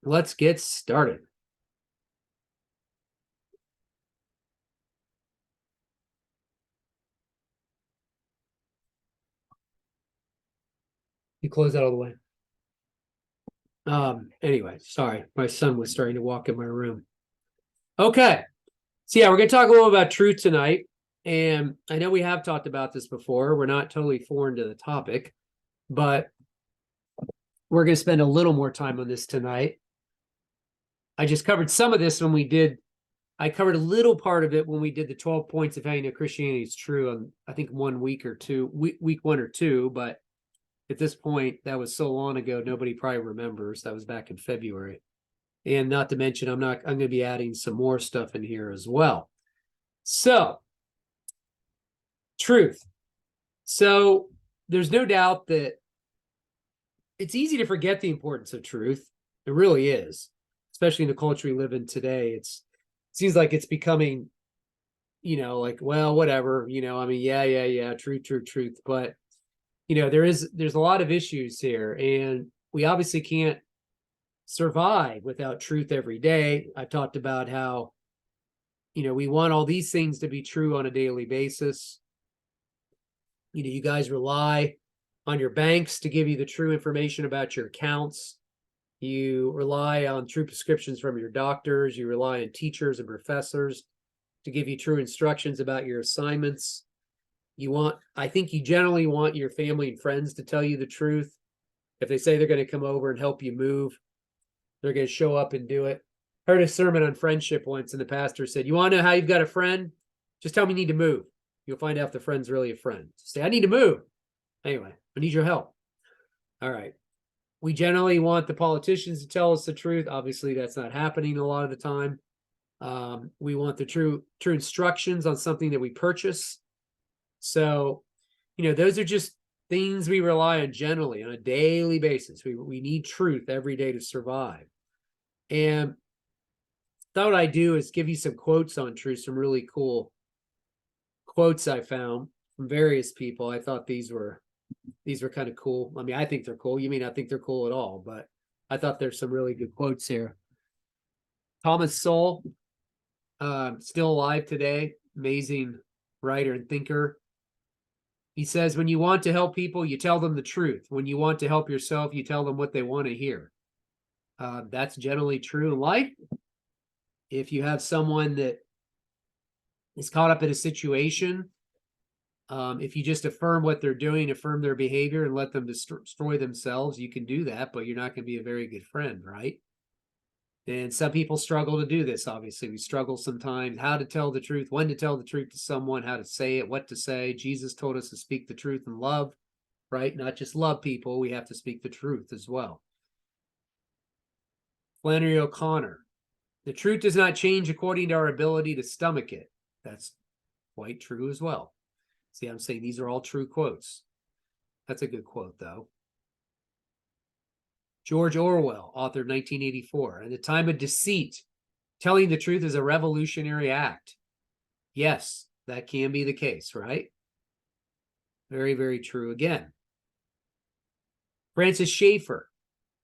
Let's get started. You close that all the way. Anyway, sorry. My son was starting to walk in my room. Okay. So yeah, we're going to talk a little about truth tonight. And I know we have talked about this before. We're not totally foreign to the topic, but we're going to spend a little more time on this tonight. I just covered some of this I covered a little part of it when we did the 12 points of how you know Christianity is true on, I think, 1 week or two, week 1 or 2, but at this point, that was so long ago, nobody probably remembers. That was back in February. And not to mention, I'm going to be adding some more stuff in here as well. So, truth. So, there's no doubt that it's easy to forget the importance of truth. It really is, especially in the culture we live in today. It seems like it's becoming, like, well, whatever, I mean, yeah, truth. But there's a lot of issues here, and we obviously can't survive without truth every day. I talked about how, we want all these things to be true on a daily basis. You guys rely on your banks to give you the true information about your accounts. You rely on true prescriptions from your doctors. You rely on teachers and professors to give you true instructions about your assignments. I think you generally want your family and friends to tell you the truth. If they say they're going to come over and help you move, they're going to show up and do it. I heard a sermon on friendship once, and the pastor said, you want to know how you've got a friend? Just tell me you need to move. You'll find out if the friend's really a friend. Say, I need to move. Anyway, I need your help. All right. We generally want the politicians to tell us the truth. Obviously, that's not happening a lot of the time. We want the true instructions on something that we purchase. So, those are just things we rely on generally on a daily basis. We need truth every day to survive. And thought what I'd do is give you some quotes on truth, some really cool quotes I found from various people. I thought these were kind of cool. I mean, I think they're cool. You may not think they're cool at all, but I thought there's some really good quotes here. Thomas Sowell, still alive today, amazing writer and thinker. He says, when you want to help people, you tell them the truth. When you want to help yourself, you tell them what they want to hear. That's generally true in life. If you have someone that is caught up in a situation, if you just affirm what they're doing, affirm their behavior, and let them destroy themselves, you can do that, but you're not going to be a very good friend, right? And some people struggle to do this, obviously. We struggle sometimes how to tell the truth, when to tell the truth to someone, how to say it, what to say. Jesus told us to speak the truth in love, right? Not just love people, we have to speak the truth as well. Flannery O'Connor, the truth does not change according to our ability to stomach it. That's quite true as well. See, I'm saying these are all true quotes. That's a good quote, though. George Orwell, author of 1984. In the time of deceit, telling the truth is a revolutionary act. Yes, that can be the case, right? Very, very true again. Francis Schaeffer,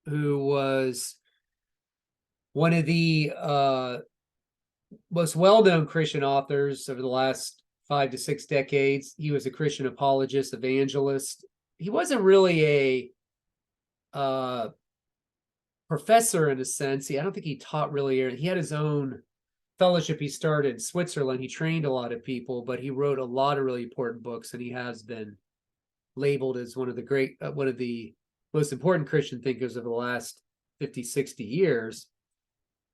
who was one of the most well-known Christian authors over the last 5 to 6 decades. He was a Christian apologist, evangelist. He wasn't really a professor in a sense. I don't think he taught really. He had his own fellowship he started in Switzerland. He trained a lot of people, but he wrote a lot of really important books, and he has been labeled as one of the most important Christian thinkers of the last 50, 60 years.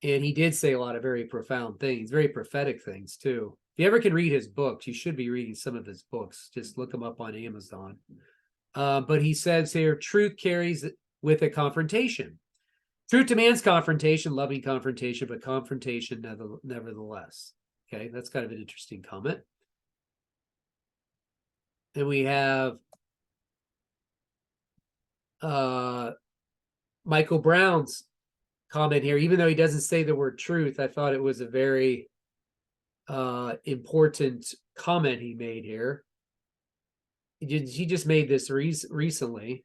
And he did say a lot of very profound things, very prophetic things too. If you ever can read his books, you should be reading some of his books. Just look them up on Amazon. But he says here, truth carries with a confrontation. Truth demands confrontation, loving confrontation, but confrontation nevertheless. Okay, that's kind of an interesting comment. Then we have Michael Brown's comment here. Even though he doesn't say the word truth, I thought it was a very important comment he made here. He just made this recently.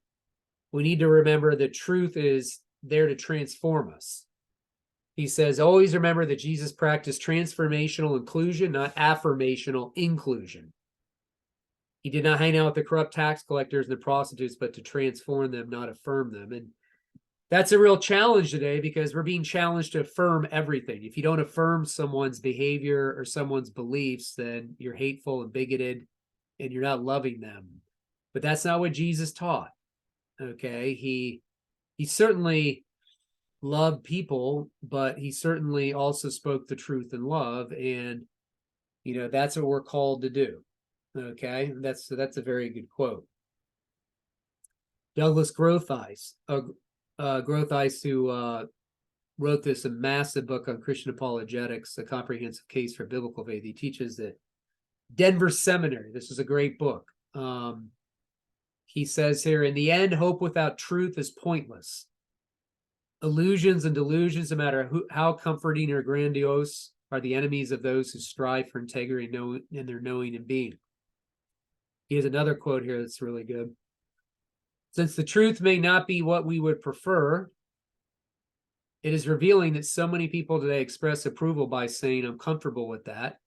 We need to remember that truth is there to transform us. He says, always remember that Jesus practiced transformational inclusion, not affirmational inclusion. He did not hang out with the corrupt tax collectors and the prostitutes, but to transform them, not affirm them. And that's a real challenge today, because we're being challenged to affirm everything. If you don't affirm someone's behavior or someone's beliefs, then you're hateful and bigoted and you're not loving them. But that's not what Jesus taught. Okay. He certainly loved people, but he certainly also spoke the truth in love. And, that's what we're called to do. Okay. That's a very good quote. Douglas Grothice, who wrote this a massive book on Christian apologetics, A Comprehensive Case for Biblical Faith. He teaches at Denver Seminary. This is a great book. He says here, in the end, hope without truth is pointless. Illusions and delusions, no matter how comforting or grandiose, are the enemies of those who strive for integrity in their knowing and being. He has another quote here that's really good. Since the truth may not be what we would prefer, it is revealing that so many people today express approval by saying, I'm comfortable with that,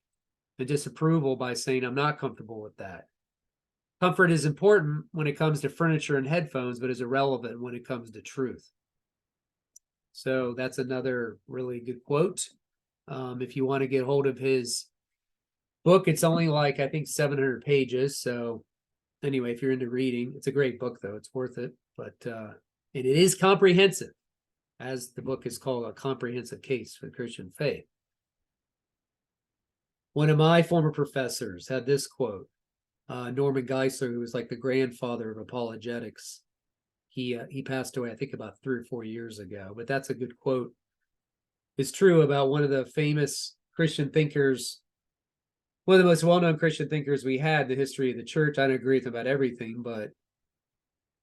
and disapproval by saying, I'm not comfortable with that. Comfort is important when it comes to furniture and headphones, but is irrelevant when it comes to truth. So that's another really good quote. If you want to get hold of his book, it's only like, I think, 700 pages. So anyway, if you're into reading, it's a great book, though. It's worth it. But and it is comprehensive, as the book is called, A Comprehensive Case for the Christian Faith. One of my former professors had this quote. Norman Geisler, who was like the grandfather of apologetics, he passed away, I think, about 3 or 4 years ago. But that's a good quote. It's true about one of the famous Christian thinkers, one of the most well-known Christian thinkers we had in the history of the church. I don't agree with him about everything, but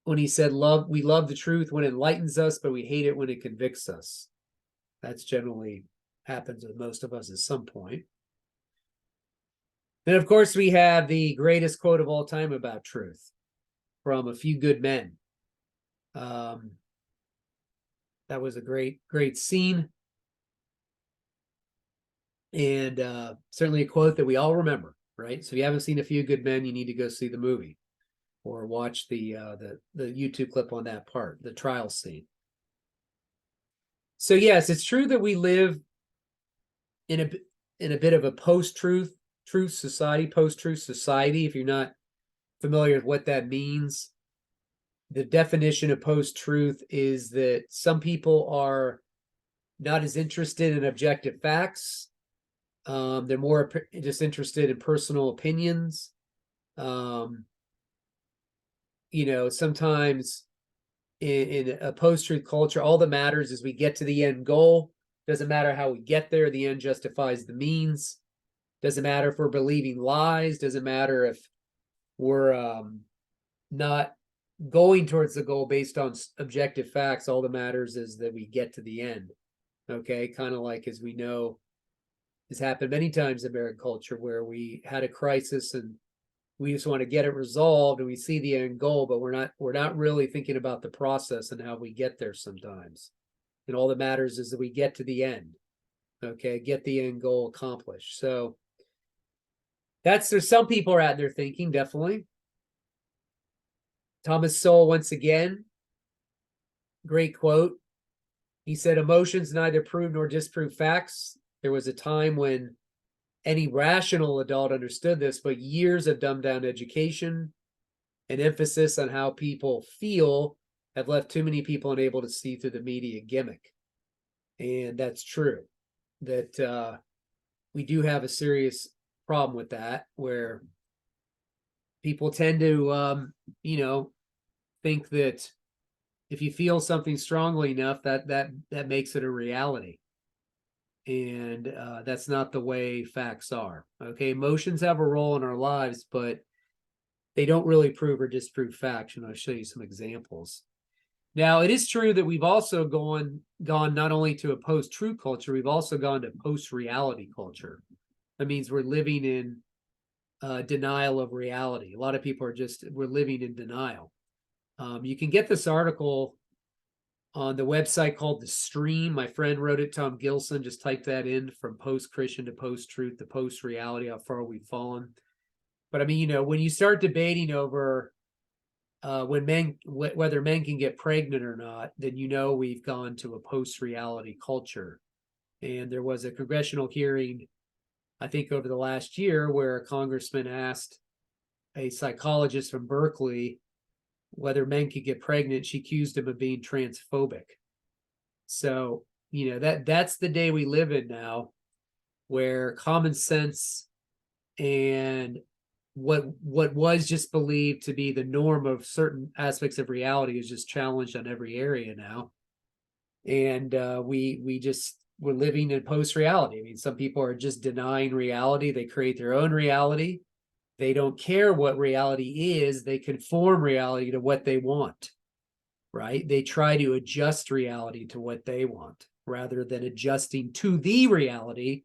when he said, we love the truth when it enlightens us, but we hate it when it convicts us. That's generally happens with most of us at some point. Then, of course, we have the greatest quote of all time about truth from A Few Good Men. That was a great scene. And certainly a quote that we all remember, right? So if you haven't seen A Few Good Men, you need to go see the movie or watch the YouTube clip on that part, the trial scene. So yes, it's true that we live in a bit of a post-truth society. If you're not familiar with what that means, the definition of post-truth is that some people are not as interested in objective facts. They're more just interested in personal opinions. Sometimes in a post-truth culture, all that matters is we get to the end goal. Doesn't matter how we get there. The end justifies the means. Doesn't matter if we're believing lies. Doesn't matter if we're not going towards the goal based on objective facts. All that matters is that we get to the end. Okay, kind of like, as we know, has happened many times in American culture, where we had a crisis and we just want to get it resolved and we see the end goal, but we're not really thinking about the process and how we get there sometimes. And all that matters is that we get to the end. Okay, get the end goal accomplished. So there's some people are out there thinking, definitely. Thomas Sowell, once again, great quote. He said, emotions neither prove nor disprove facts. There was a time when any rational adult understood this, but years of dumbed down education and emphasis on how people feel have left too many people unable to see through the media gimmick. And that's true, that we do have a serious problem with that, where people tend to, think that if you feel something strongly enough, that makes it a reality. And that's not the way facts are. Okay, emotions have a role in our lives, but they don't really prove or disprove facts. And I'll show you some examples. Now, it is true that we've also gone not only to a post-truth culture, we've also gone to post-reality culture. That means we're living in denial of reality. A lot of people we're living in denial. You can get this article on the website called The Stream. My friend wrote it, Tom Gilson. Just type that in, from post-Christian to post-truth to post-reality, how far we've fallen. But I mean, when you start debating over whether men can get pregnant or not, then we've gone to a post-reality culture. And there was a congressional hearing, I think over the last year, where a congressman asked a psychologist from Berkeley whether men could get pregnant. She accused him of being transphobic. So, that's the day we live in now, where common sense and what was just believed to be the norm of certain aspects of reality is just challenged on every area now. And we're living in post-reality. I mean, some people are just denying reality. They create their own reality. They don't care what reality is. They conform reality to what they want, right? They try to adjust reality to what they want rather than adjusting to the reality.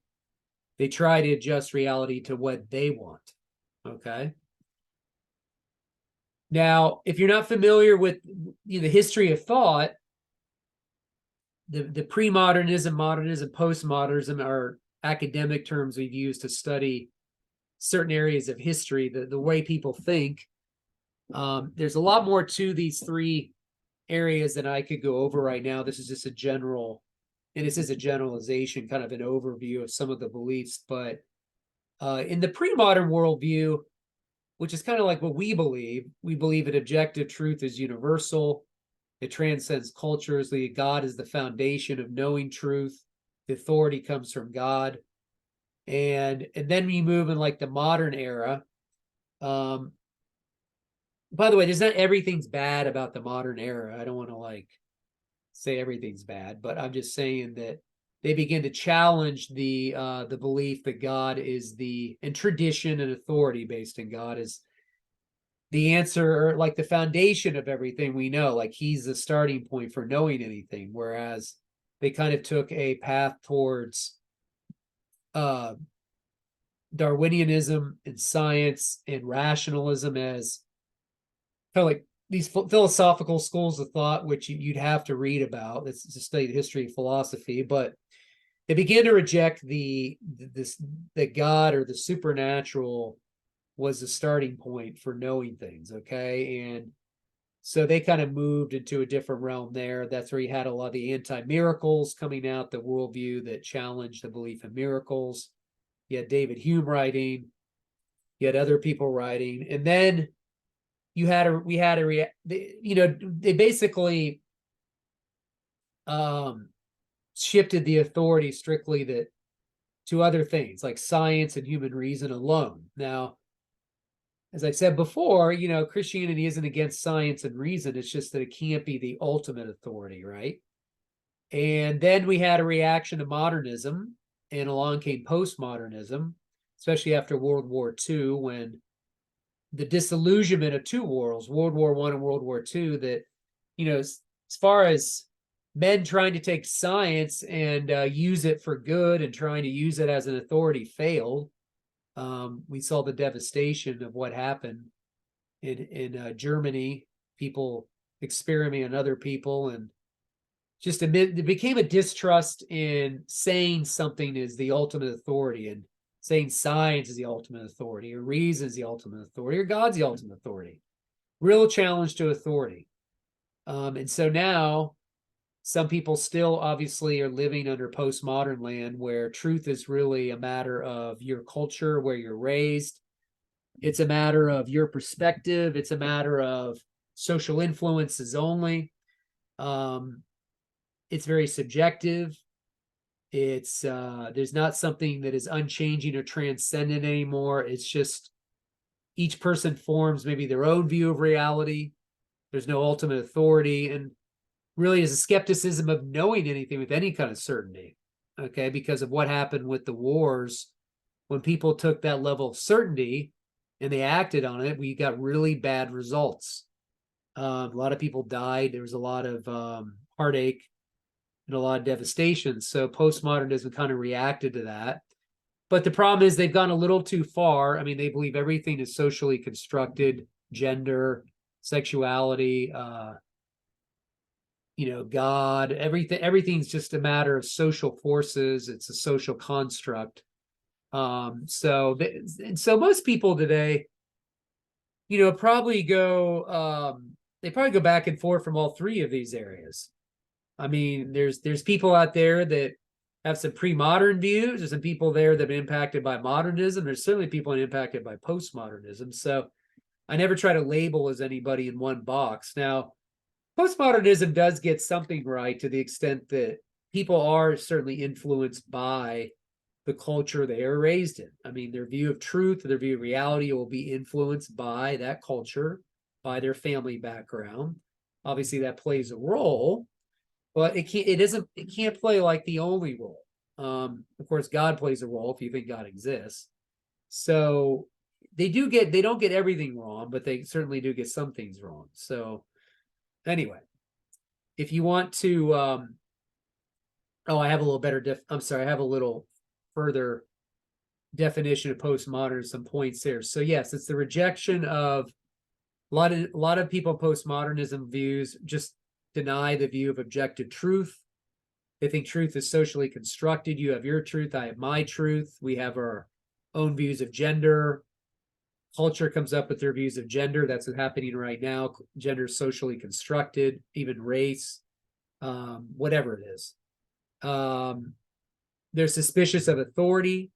They try to adjust reality to what they want, okay? Now, if you're not familiar with the history of thought, the pre-modernism, modernism, postmodernism are academic terms we've used to study certain areas of history, the way people think. There's a lot more to these three areas than I could go over right now. This is just a generalization, kind of an overview of some of the beliefs. But in the pre-modern worldview, which is kind of like what we believe that objective truth is universal. It transcends cultures. God is the foundation of knowing truth. The authority comes from God. And then we move in like the modern era. By the way, there's not everything's bad about the modern era. I don't want to say everything's bad, but I'm just saying that they begin to challenge the belief that God is and tradition and authority based in God is the answer, or like the foundation of everything we know. Like he's the starting point for knowing anything, whereas they kind of took a path towards Darwinianism and science and rationalism as kind of like these philosophical schools of thought, which you'd have to read about. It's to study the history of philosophy, but they began to reject that God or the supernatural was the starting point for knowing things. Okay. And so they kind of moved into a different realm there. That's where you had a lot of the anti-miracles coming out, the worldview that challenged the belief in miracles. You had David Hume writing, you had other people writing, and then they basically shifted the authority strictly to other things like science and human reason alone. Now, as I said before, Christianity isn't against science and reason. It's just that it can't be the ultimate authority, right? And then we had a reaction to modernism, and along came postmodernism, especially after World War II, when the disillusionment of two worlds, World War I and World War II, that, as far as men trying to take science and use it for good and trying to use it as an authority failed. We saw the devastation of what happened in Germany, people experimenting on other people, and just it became a distrust in saying something is the ultimate authority and saying science is the ultimate authority or reason is the ultimate authority or God's the ultimate authority. Real challenge to authority. And so now some people still obviously are living under postmodern land where truth is really a matter of your culture, where you're raised. It's a matter of your perspective. It's a matter of social influences only. It's very subjective. It's there's not something that is unchanging or transcendent anymore. It's just each person forms maybe their own view of reality. There's no ultimate authority, and really is a skepticism of knowing anything with any kind of certainty. Okay, because of what happened with the wars, when people took that level of certainty and they acted on it, we got really bad results. A lot of people died. There was a lot of heartache and a lot of devastation. So postmodernism kind of reacted to that. But the problem is they've gone a little too far. I mean, they believe everything is socially constructed, gender, sexuality, God, everything's just a matter of social forces. It's a social construct. So most people today, probably they probably go back and forth from all three of these areas. I mean, there's people out there that have some pre-modern views. There's some people there that have been impacted by modernism. There's certainly people impacted by postmodernism. So I never try to label as anybody in one box. Now, postmodernism does get something right to the extent that people are certainly influenced by the culture they are raised in. I mean, their view of truth, their view of reality will be influenced by that culture, by their family background. Obviously, that plays a role, but it can't play like the only role. Of course, God plays a role if you think God exists. So they don't get everything wrong, but they certainly do get some things wrong. So anyway, if you want to, I have a little better I'm sorry, I have a little further definition of postmodern, some points there. So yes, it's the rejection of a lot of people. Postmodernism views just deny the view of objective truth. They think truth is socially constructed. You have your truth, I have my truth. We have our own views of gender. Culture comes up with their views of gender. That's what's happening right now. Gender is socially constructed, even race, whatever it is. They're suspicious of authority.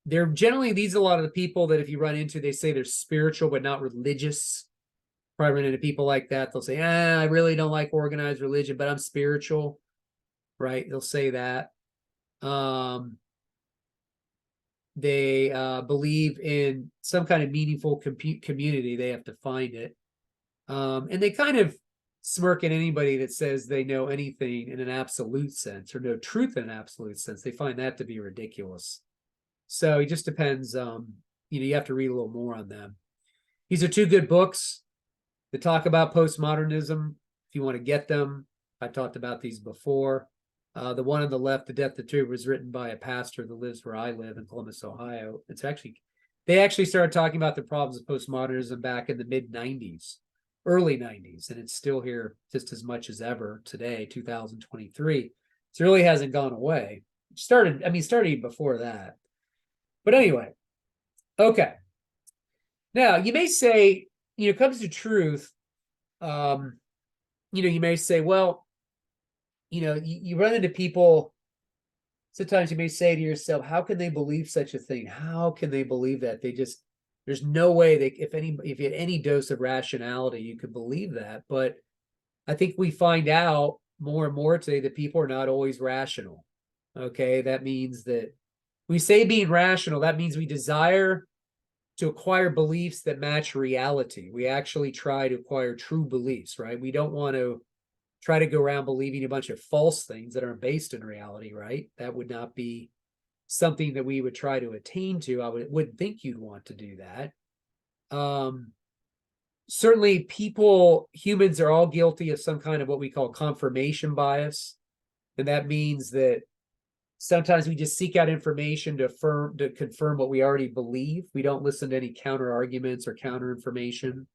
They're generally, these are a lot of the people that if you run into, they say they're spiritual but not religious. Probably run into people like that. They'll say, I really don't like organized religion, but I'm spiritual, right? They'll say that. They believe in some kind of meaningful community. They have to find it. And they kind of smirk at anybody that says they know anything in an absolute sense or know truth in an absolute sense. They find that to be ridiculous. So it just depends. You have to read a little more on them. These are two good books that talk about postmodernism. If you want to get them, I talked about these before. The one on the left, The Death of Truth, was written by a pastor that lives where I live in Columbus, Ohio. They actually started talking about the problems of postmodernism back in the mid-90s, early 90s, and it's still here just as much as ever today, 2023. So it really hasn't gone away. Started before that. But anyway, okay. Now, you may say, it comes to truth, you may say, well, you run into people, sometimes you may say to yourself, how can they believe such a thing? How can they believe that? There's no way if you had any dose of rationality, you could believe that. But I think we find out more and more today that people are not always rational. Okay. That means that we say being rational, that means we desire to acquire beliefs that match reality. We actually try to acquire true beliefs, right? We don't want to try to go around believing a bunch of false things that aren't based in reality, right? That would not be something that we would try to attain to. I wouldn't think you'd want to do that. Certainly humans are all guilty of some kind of what we call confirmation bias. And that means that sometimes we just seek out information to confirm what we already believe. We don't listen to any counter arguments or counter information.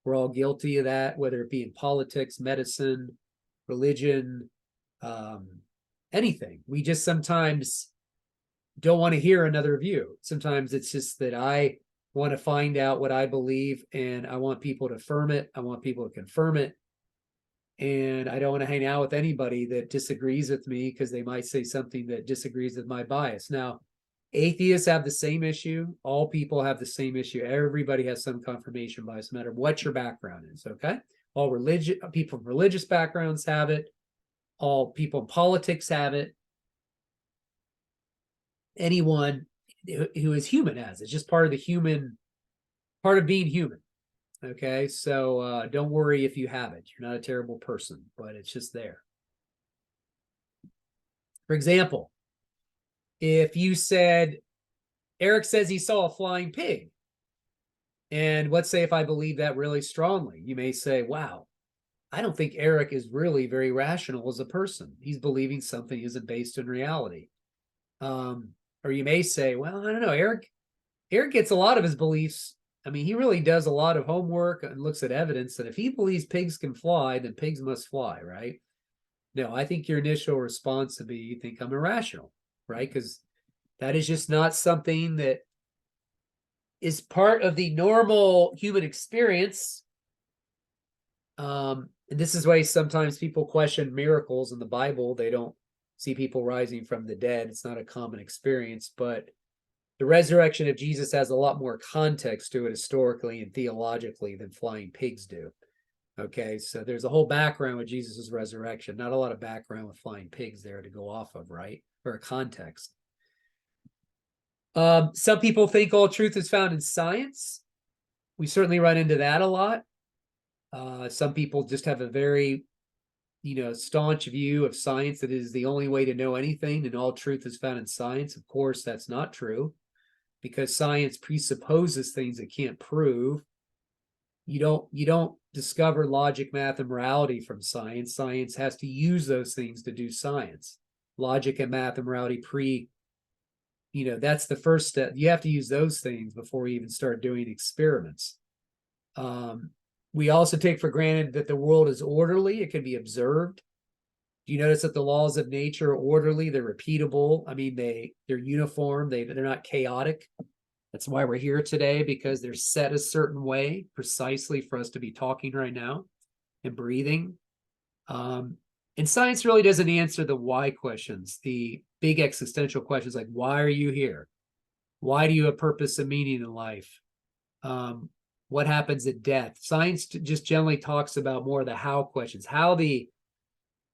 We're all guilty of that, whether it be in politics, medicine, religion, anything. We just sometimes don't want to hear another view. Sometimes it's just that I want to find out what I believe and I want people to affirm it. I want people to confirm it. And I don't want to hang out with anybody that disagrees with me because they might say something that disagrees with my bias. Now, atheists have the same issue. All people have the same issue. Everybody has some confirmation bias, no matter what your background is, okay? All people from religious backgrounds have it. All people in politics have it. Anyone who is human has it. It's just part of being human. Okay, so don't worry if you have it. You're not a terrible person, but it's just there. For example, if you said, Eric says he saw a flying pig, and let's say if I believe that really strongly, you may say, wow, I don't think Eric is really very rational as a person. He's believing something isn't based in reality. Or you may say, well, I don't know, Eric gets a lot of his beliefs. I mean, he really does a lot of homework and looks at evidence that if he believes pigs can fly, then pigs must fly, right? No, I think your initial response would be you think I'm irrational, right? Because that is just not something that is part of the normal human experience. And this is why sometimes people question miracles in the Bible. They don't see people rising from the dead. It's not a common experience, but the resurrection of Jesus has a lot more context to it historically and theologically than flying pigs do. Okay, so there's a whole background with Jesus' resurrection, not a lot of background with flying pigs there to go off of, right? Or a context. Some people think all truth is found in science. We certainly run into that a lot. Some people just have a very, staunch view of science that is the only way to know anything, and all truth is found in science. Of course, that's not true, because science presupposes things it can't prove. You don't discover logic, math, and morality from science. Science has to use those things to do science. Logic and math and morality that's the first step. You have to use those things before you even start doing experiments. We also take for granted that the world is orderly. It can be observed. Do you notice that the laws of nature are orderly? They're repeatable. I mean, they're uniform. They're not chaotic. That's why we're here today, because they're set a certain way precisely for us to be talking right now and breathing. And science really doesn't answer the why questions, the big existential questions like, why are you here? Why do you have purpose and meaning in life? What happens at death? Science just generally talks about more of the how questions, how the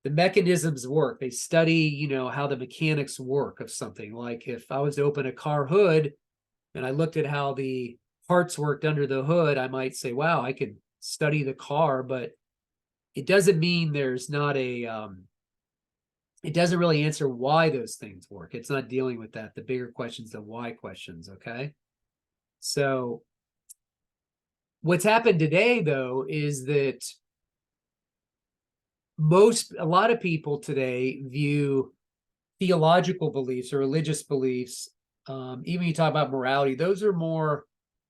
mechanisms work. They study, how the mechanics work of something. Like if I was to open a car hood and I looked at how the parts worked under the hood, I might say, wow, I could study the car, but it doesn't mean there's not it doesn't really answer why those things work. It's not dealing with that. The bigger questions, the why questions, okay? So what's happened today, though, is that a lot of people today view theological beliefs or religious beliefs, even you talk about morality, those are more,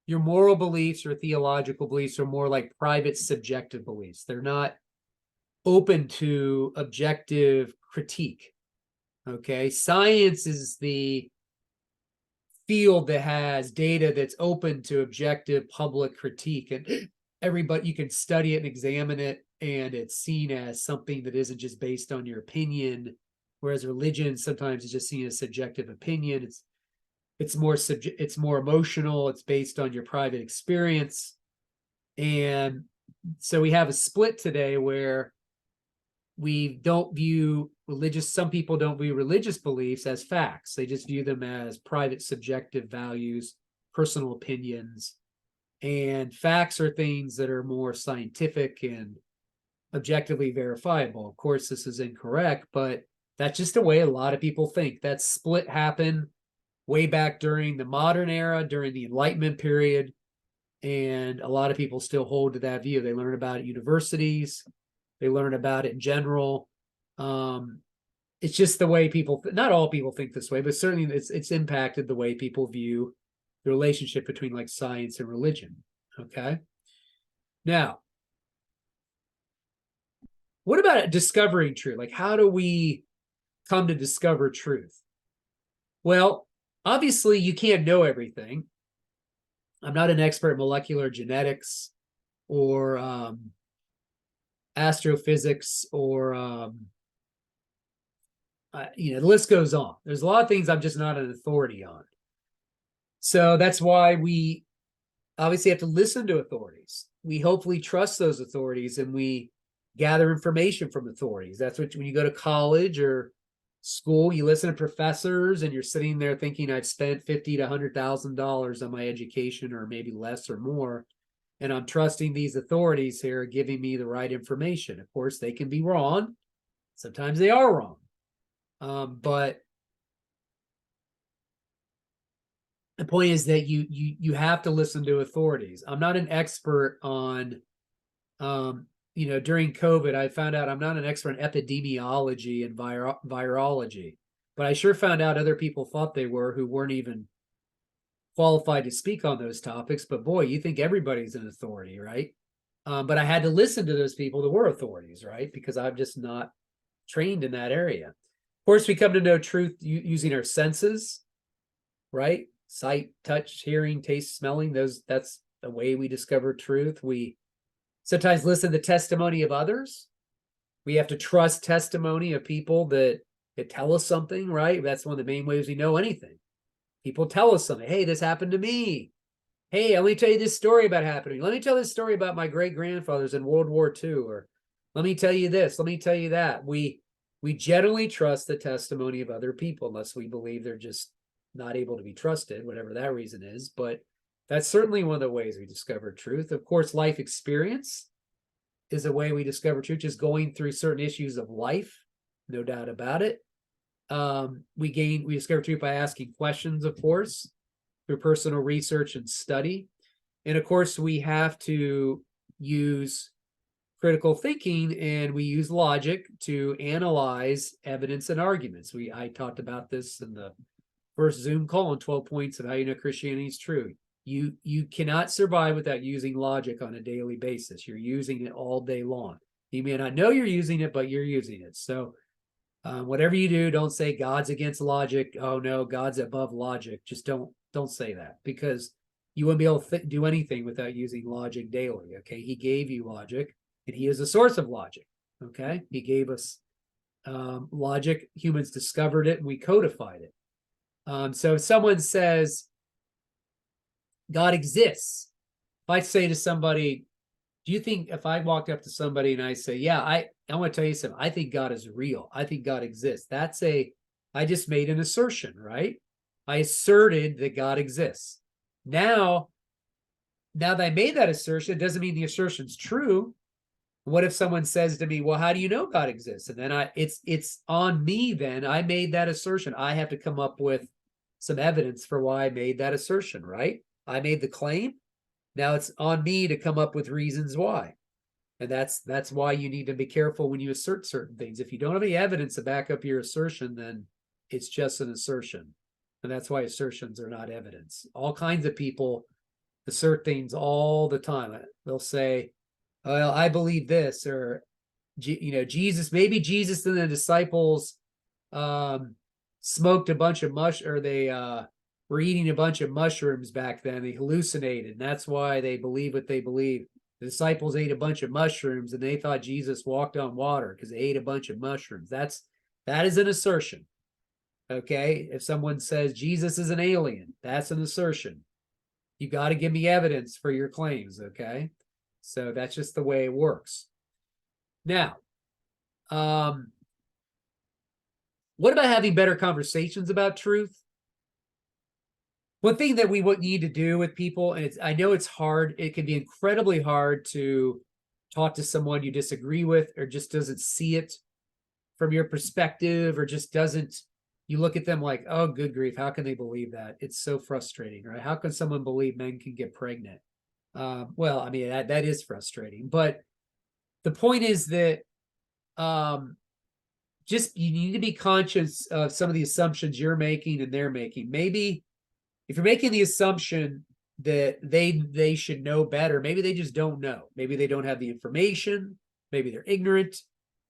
your moral beliefs or theological beliefs are more like private subjective beliefs. They're not open to objective critique. Okay, science is the field that has data that's open to objective public critique, and everybody, you can study it and examine it, and it's seen as something that isn't just based on your opinion, whereas religion sometimes is just seen as subjective opinion. It's more emotional. It's based on your private experience. And so we have a split today where we don't view some people don't view religious beliefs as facts. They just view them as private subjective values, personal opinions. And facts are things that are more scientific and objectively verifiable. Of course, this is incorrect, but that's just the way a lot of people think. That split happened way back during the modern era, during the Enlightenment period. And a lot of people still hold to that view. They learn about it at universities. They learn about it in general. It's just the way people, not all people think this way, but certainly it's impacted the way people view the relationship between like science and religion. Okay. Now, what about discovering truth? Like, how do we come to discover truth? Well, obviously, you can't know everything. I'm not an expert in molecular genetics or astrophysics or the list goes on. There's a lot of things I'm just not an authority on. So that's why we obviously have to listen to authorities. We hopefully trust those authorities and we gather information from authorities. That's what, when you go to college or school, you listen to professors and you're sitting there thinking, I've spent $50,000 to $100,000 on my education, or maybe less or more, and I'm trusting these authorities here giving me the right information. Of course, they can be wrong. Sometimes they are wrong. But the point is that you have to listen to authorities. I'm not an expert on, during COVID, I found out I'm not an expert in epidemiology and virology, but I sure found out other people thought they were, who weren't even qualified to speak on those topics. But boy, you think everybody's an authority, right? But I had to listen to those people that were authorities, right? Because I'm just not trained in that area. Of course, we come to know truth using our senses, right? Sight, touch, hearing, taste, smelling. That's the way we discover truth. We sometimes listen to the testimony of others. We have to trust testimony of people that tell us something, right? That's one of the main ways we know anything. People tell us something. Hey, this happened to me. Hey, let me tell you this story about happening. Let me tell this story about my great grandfathers in World War II, or let me tell you this. Let me tell you that. We generally trust the testimony of other people unless we believe they're just not able to be trusted, whatever that reason is. But that's certainly one of the ways we discover truth. Of course, life experience is a way we discover truth, just going through certain issues of life, no doubt about it. We discover truth by asking questions, of course, through personal research and study. And of course, we have to use critical thinking, and we use logic to analyze evidence and arguments. I talked about this in the first Zoom call on 12 points of how you know Christianity is true. You cannot survive without using logic on a daily basis. You're using it all day long. You may not know you're using it, but you're using it. So whatever you do, don't say God's against logic. Oh no, God's above logic. Just don't say that, because you wouldn't be able to do anything without using logic daily. Okay, he gave you logic, and he is the source of logic. Okay, he gave us logic. Humans discovered it, and we codified it. So if someone says God exists, if I say to somebody, do you think, if I walked up to somebody and I say, yeah, I want to tell you something, I think God is real, I think God exists, I just made an assertion, right? I asserted that God exists. Now that I made that assertion, it doesn't mean the assertion's true. What if someone says to me, well, how do you know God exists? And then it's on me then. I made that assertion. I have to come up with some evidence for why I made that assertion, right? I made the claim. Now it's on me to come up with reasons why. And that's why you need to be careful when you assert certain things. If you don't have any evidence to back up your assertion, then it's just an assertion. And that's why assertions are not evidence. All kinds of people assert things all the time. They'll say, well, I believe this, or, maybe Jesus and the disciples smoked a bunch of or they were eating a bunch of mushrooms back then. They hallucinated, and that's why they believe what they believe. The disciples ate a bunch of mushrooms, and they thought Jesus walked on water because they ate a bunch of mushrooms. That is an assertion. Okay, if someone says Jesus is an alien, that's an assertion. You got to give me evidence for your claims. Okay, so that's just the way it works. Now, what about having better conversations about truth? One thing that we would need to do with people, and I know it's hard, it can be incredibly hard to talk to someone you disagree with, or just doesn't see it from your perspective, or just doesn't, you look at them like, oh, good grief, how can they believe that? It's so frustrating, right? How can someone believe men can get pregnant? Well, I mean, that is frustrating, but the point is that just you need to be conscious of some of the assumptions you're making and they're making. Maybe if you're making the assumption that they should know better, maybe they just don't know. Maybe they don't have the information. Maybe they're ignorant.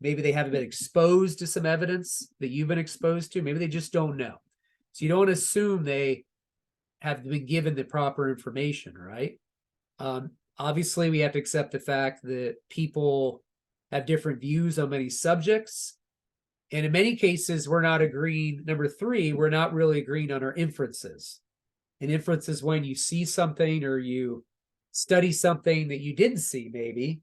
Maybe they haven't been exposed to some evidence that you've been exposed to. Maybe they just don't know. So you don't assume they have been given the proper information, right? Obviously, we have to accept the fact that people have different views on many subjects. And in many cases, we're not agreeing. Number three, we're not really agreeing on our inferences. An inference is when you see something or you study something that you didn't see, maybe.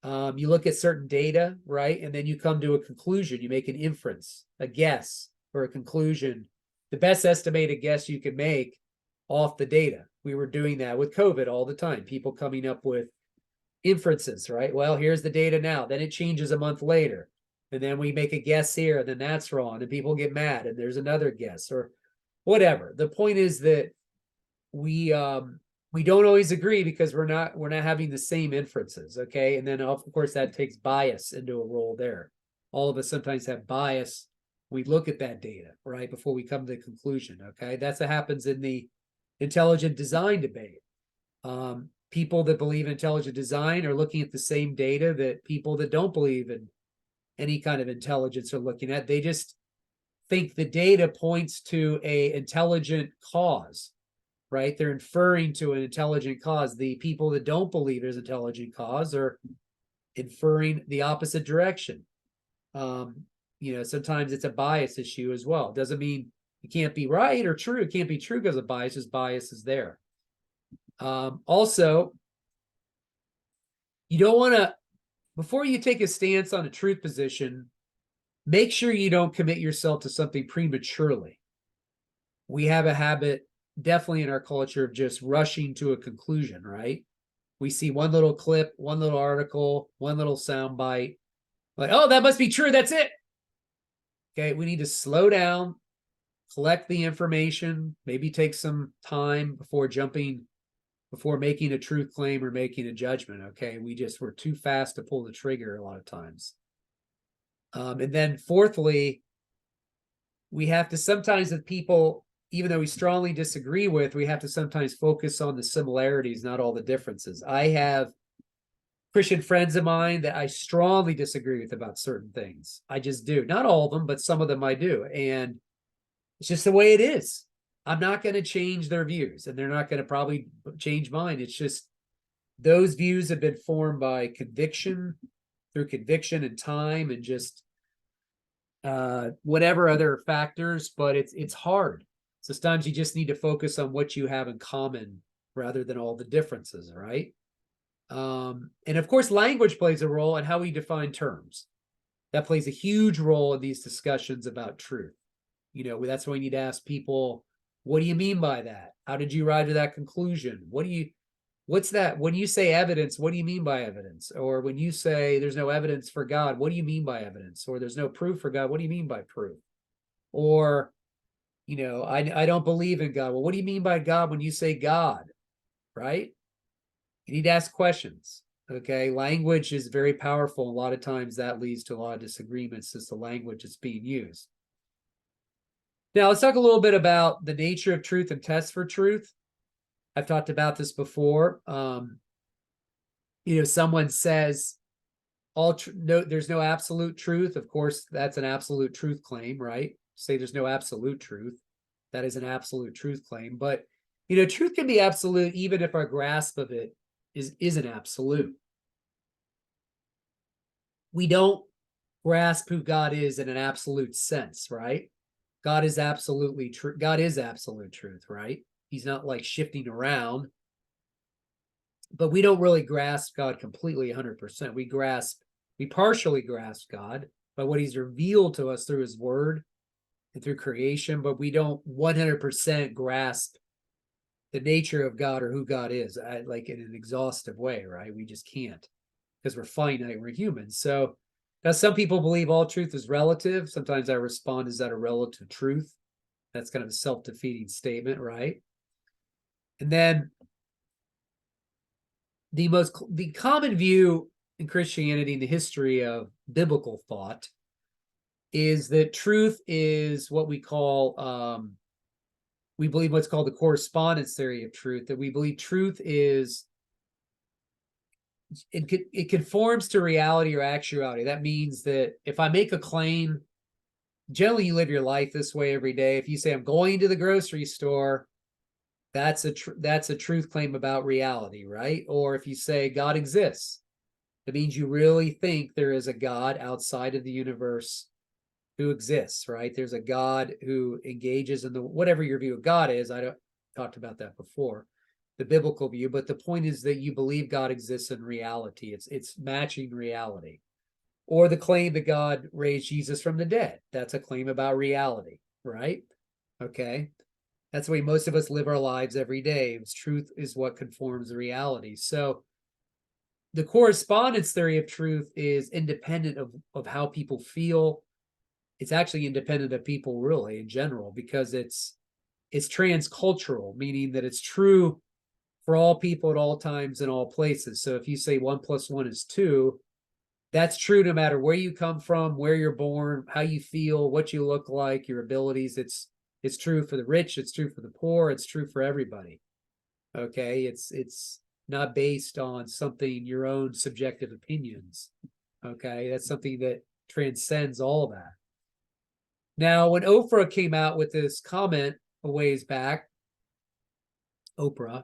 You look at certain data, right? And then you come to a conclusion. You make an inference, a guess, or a conclusion. The best estimated guess you can make off the data. We were doing that with COVID all the time. People coming up with inferences, right? Well, here's the data now. Then it changes a month later. And then we make a guess here, and then that's wrong. And people get mad, and there's another guess, or whatever. The point is that we don't always agree because we're not having the same inferences. Okay. And then of course that takes bias into a role there. All of us sometimes have bias. We look at that data, right, before we come to the conclusion. Okay. That's what happens in the intelligent design debate. People that believe in intelligent design are looking at the same data that people that don't believe in any kind of intelligence they're looking at. They just think the data points to a intelligent cause, right? They're inferring to an intelligent cause. The people that don't believe there's an intelligent cause are inferring the opposite direction. Sometimes it's a bias issue as well. Doesn't mean it can't be right or true. It can't be true because of bias. Bias is there. Also, you don't want to, before you take a stance on a truth position, make sure you don't commit yourself to something prematurely. We have a habit, definitely in our culture, of just rushing to a conclusion, right? We see one little clip, one little article, one little sound bite, like, oh, that must be true. That's it. Okay, we need to slow down, collect the information, maybe take some time before making a truth claim or making a judgment. Okay, we're too fast to pull the trigger a lot of times. And then fourthly, we have to sometimes, with people, even though we strongly disagree with, we have to sometimes focus on the similarities, not all the differences. I have Christian friends of mine that I strongly disagree with about certain things. I just do. Not all of them, but some of them I do. And it's just the way it is. I'm not going to change their views, and they're not going to probably change mine. It's just those views have been formed by conviction, through conviction and time, and just whatever other factors. But it's hard. Sometimes you just need to focus on what you have in common rather than all the differences, right? And of course, language plays a role in how we define terms. That plays a huge role in these discussions about truth. That's why we need to ask people, what do you mean by that? How did you arrive to that conclusion? What's that? When you say evidence, what do you mean by evidence? Or when you say there's no evidence for God, what do you mean by evidence? Or there's no proof for God, what do you mean by proof? Or, I don't believe in God. Well, what do you mean by God when you say God? Right? You need to ask questions. Okay. Language is very powerful. A lot of times that leads to a lot of disagreements as the language that's being used. Now, let's talk a little bit about the nature of truth and tests for truth. I've talked about this before. Someone says there's no absolute truth. Of course, that's an absolute truth claim, right? Say there's no absolute truth. That is an absolute truth claim. But, truth can be absolute even if our grasp of it isn't absolute. We don't grasp who God is in an absolute sense, right? God is absolutely true. God is absolute truth, right? He's not like shifting around. But we don't really grasp God completely 100%. We partially grasp God by what he's revealed to us through his word and through creation, but we don't 100% grasp the nature of God or who God is, like in an exhaustive way, right? We just can't, because we're finite, we're humans. So now some people believe all truth is relative. Sometimes I respond, is that a relative truth? That's kind of a self-defeating statement, right? And then the common view in Christianity, in the history of biblical thought, is that truth is what we believe what's called the correspondence theory of truth, that we believe truth is, it conforms to reality or actuality. That means that if I make a claim, generally you live your life this way every day. If you say, I'm going to the grocery store, that's a truth claim about reality, right? Or if you say God exists, it means you really think there is a God outside of the universe who exists, right? There's a God who engages in whatever your view of God is. I talked about that before, the biblical view, but the point is that you believe God exists in reality. It's matching reality. Or the claim that God raised Jesus from the dead. That's a claim about reality, right? Okay. That's the way most of us live our lives every day. Truth is what conforms to reality. So the correspondence theory of truth is independent of how people feel. It's actually independent of people really in general, because it's transcultural, meaning that it's true for all people at all times and all places. So if you say 1 + 1 is 2, that's true no matter where you come from, where you're born, how you feel, what you look like, your abilities. It's true for the rich, it's true for the poor, it's true for everybody. Okay, it's not based on something, your own subjective opinions. Okay, that's something that transcends all that. Now, when Oprah came out with this comment a ways back, Oprah,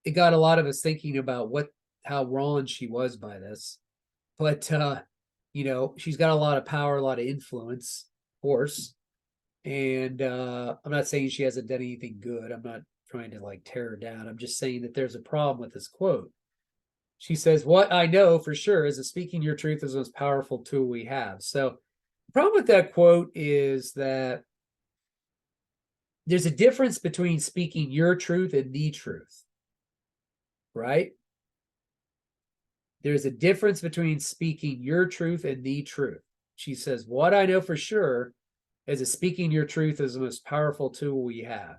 it got a lot of us thinking about how wrong she was by this. But she's got a lot of power, a lot of influence, of course. And I'm not saying she hasn't done anything good. I'm not trying to like tear her down. I'm just saying that there's a problem with this quote. She says, "What I know for sure is that speaking your truth is the most powerful tool we have." So the problem with that quote is that there's a difference between speaking your truth and the truth, right? There's a difference between speaking your truth and the truth. She says, "What I know for sure is that speaking your truth is the most powerful tool we have."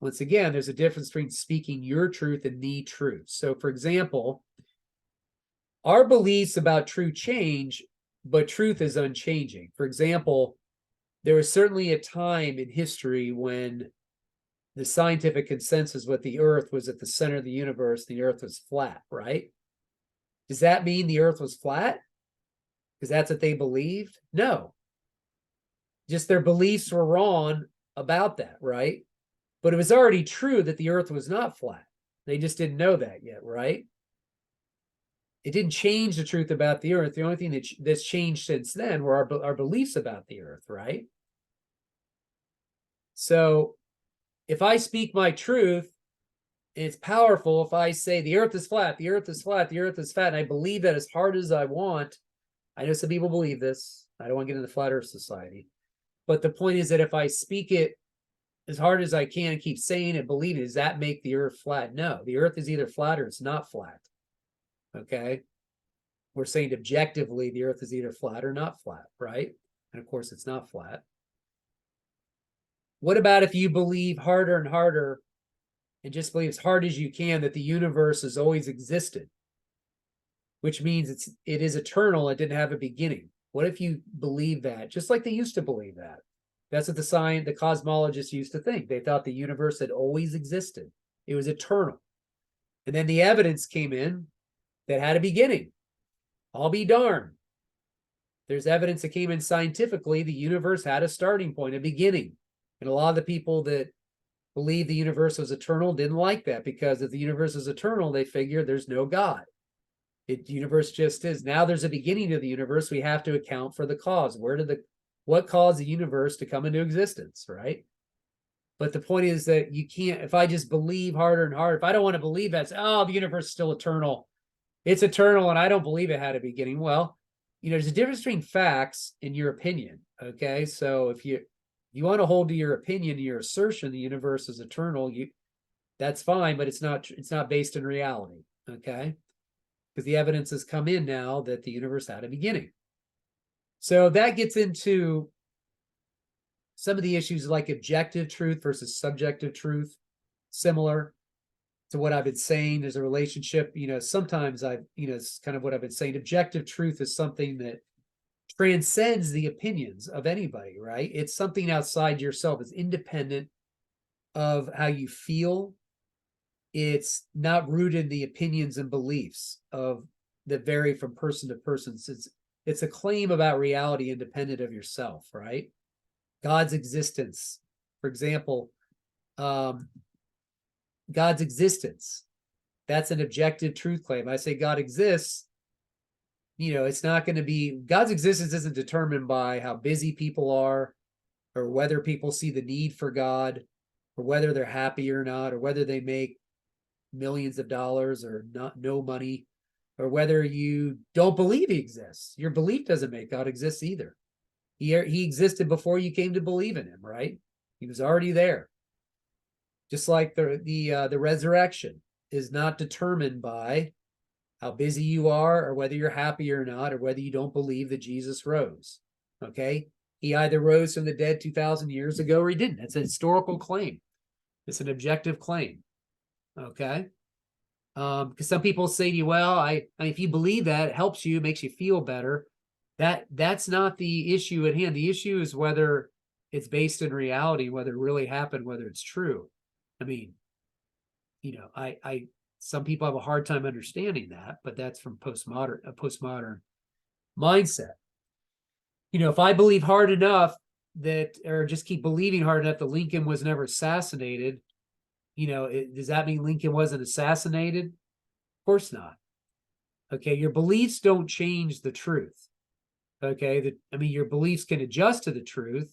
Once again, there's a difference between speaking your truth and the truth. So, for example, our beliefs about truth change, but truth is unchanging. For example, there was certainly a time in history when the scientific consensus with the earth was at the center of the universe, the earth was flat, right? Does that mean the earth was flat? Because that's what they believed? No. Just their beliefs were wrong about that, right? But it was already true that the earth was not flat. They just didn't know that yet, right? It didn't change the truth about the earth. The only thing that's changed since then were our beliefs about the earth, right? So if I speak my truth, it's powerful. If I say the earth is flat, the earth is flat, the earth is fat, and I believe that as hard as I want. I know some people believe this. I don't want to get into the flat earth society. But the point is that if I speak it as hard as I can and keep saying it, believe it, does that make the earth flat? No, the earth is either flat or it's not flat. Okay. We're saying objectively the earth is either flat or not flat, right? And of course it's not flat. What about if you believe harder and harder and just believe as hard as you can that the universe has always existed, which means it is eternal, it didn't have a beginning? What if you believe that, just like they used to believe that? That's what the cosmologists used to think. They thought the universe had always existed. It was eternal. And then the evidence came in that had a beginning. I'll be darned. There's evidence that came in scientifically. The universe had a starting point, a beginning. And a lot of the people that believed the universe was eternal didn't like that, because if the universe is eternal, they figure there's no God. The universe just is. Now there's a beginning to the universe. We have to account for the cause. What caused the universe to come into existence, right? But the point is that you can't, if I just believe harder and harder, if I don't want to believe that, the universe is still eternal. It's eternal and I don't believe it had a beginning. Well, there's a difference between facts and your opinion. Okay. So if you want to hold to your opinion, your assertion, the universe is eternal, that's fine, but it's not based in reality. Okay. Because the evidence has come in now that the universe had a beginning. So that gets into some of the issues like objective truth versus subjective truth, similar to what I've been saying. There's a relationship, sometimes it's kind of what I've been saying. Objective truth is something that transcends the opinions of anybody, right? It's something outside yourself. It's independent of how you feel. It's not rooted in the opinions and beliefs that vary from person to person. It's a claim about reality independent of yourself, right? God's existence, for example, God's existence, that's an objective truth claim. I say God exists, it's not going to be, God's existence isn't determined by how busy people are, or whether people see the need for God, or whether they're happy or not, or whether they make millions of dollars or no money, or whether you don't believe he exists. Your belief doesn't make God exist either. He existed before you came to believe in him, right? He was already there. Just like the resurrection is not determined by how busy you are, or whether you're happy or not, or whether you don't believe that Jesus rose. Okay? He either rose from the dead 2,000 years ago or he didn't. It's a historical claim. It's an objective claim. Okay? Because some people say to you, well, if you believe that, it helps you, makes you feel better. That's not the issue at hand. The issue is whether it's based in reality, whether it really happened, whether it's true. I mean, Some people have a hard time understanding that, but that's from a postmodern mindset. If I believe hard enough that, or just keep believing hard enough that Lincoln was never assassinated, does that mean Lincoln wasn't assassinated? Of course not. Okay, your beliefs don't change the truth. Okay, your beliefs can adjust to the truth.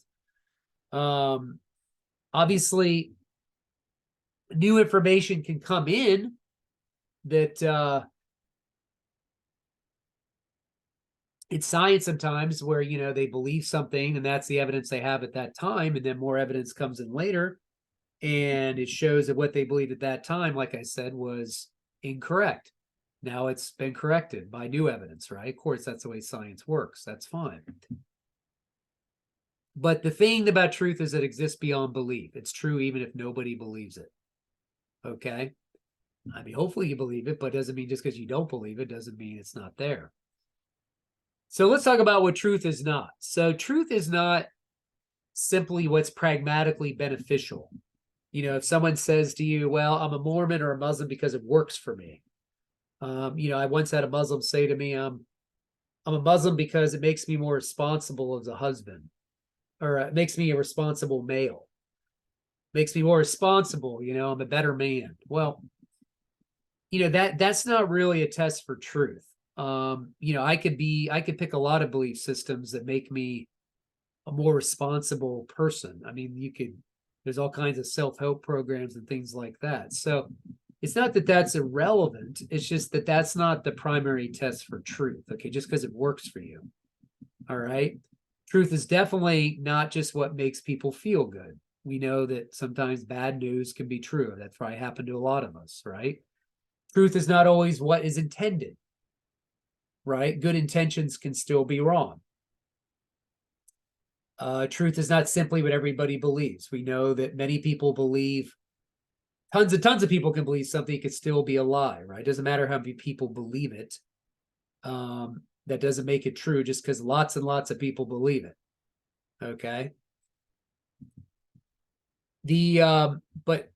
Obviously, new information can come in that it's science sometimes where they believe something and that's the evidence they have at that time, and then more evidence comes in later and it shows that what they believed at that time, like I said, was incorrect. Now it's been corrected by new evidence, right? Of course, that's the way science works. That's fine. But the thing about truth is it exists beyond belief. It's true even if nobody believes it. Okay? Hopefully you believe it, but it doesn't mean just because you don't believe it doesn't mean it's not there. So let's talk about what truth is not. So truth is not simply what's pragmatically beneficial. If someone says to you, well, I'm a Mormon or a Muslim because it works for me. I once had a Muslim say to me, I'm a Muslim because it makes me more responsible as a husband, or it makes me a responsible male. Makes me more responsible, I'm a better man. Well, that's not really a test for truth. I could pick a lot of belief systems that make me a more responsible person. There's all kinds of self-help programs and things like that. So it's not that that's irrelevant. It's just that that's not the primary test for truth. Okay, just because it works for you. All right. Truth is definitely not just what makes people feel good. We know that sometimes bad news can be true. That's probably happened to a lot of us, right? Truth is not always what is intended, right? Good intentions can still be wrong. Truth is not simply what everybody believes. We know that many people believe, tons of people can believe something, it could still be a lie, right? It doesn't matter how many people believe it. That doesn't make it true just because lots and lots of people believe it. Okay. But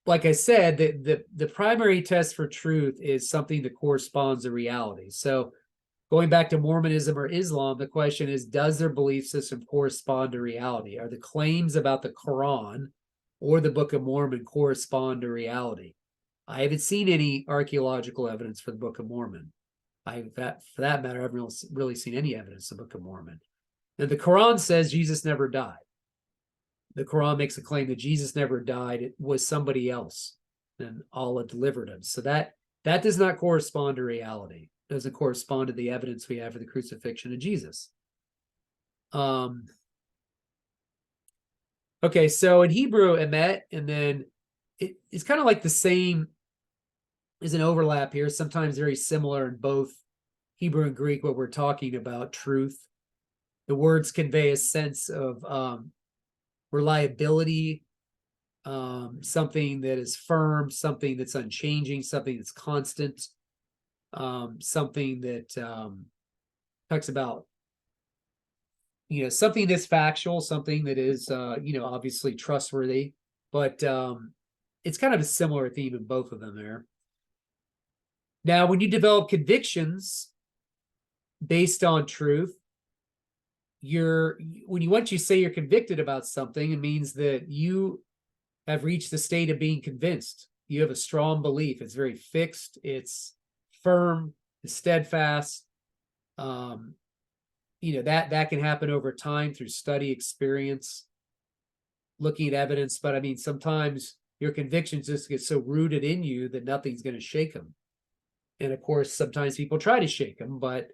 like I said, the primary test for truth is something that corresponds to reality. So going back to Mormonism or Islam, the question is, does their belief system correspond to reality? Are the claims about the Quran or the Book of Mormon correspond to reality? I haven't seen any archaeological evidence for the Book of Mormon. For that matter, I haven't really seen any evidence of the Book of Mormon. And the Quran says Jesus never died. The Quran makes a claim that Jesus never died. It was somebody else, and Allah delivered him. So that does not correspond to reality. It doesn't correspond to the evidence we have for the crucifixion of Jesus. Okay, so in Hebrew, emet, and then it's kind of like the same. There's an overlap here, sometimes very similar in both Hebrew and Greek, what we're talking about, truth. The words convey a sense of reliability, something that is firm, something that's unchanging, something that's constant, something that talks about, something that's factual, something that is, obviously trustworthy, but it's kind of a similar theme in both of them there. Now, when you develop convictions based on truth, once you say you're convicted about something, it means that you have reached the state of being convinced. You have a strong belief. It's very fixed. It's firm. It's steadfast. That can happen over time through study, experience, looking at evidence. But sometimes your convictions just get so rooted in you that nothing's going to shake them. And of course, sometimes people try to shake them, but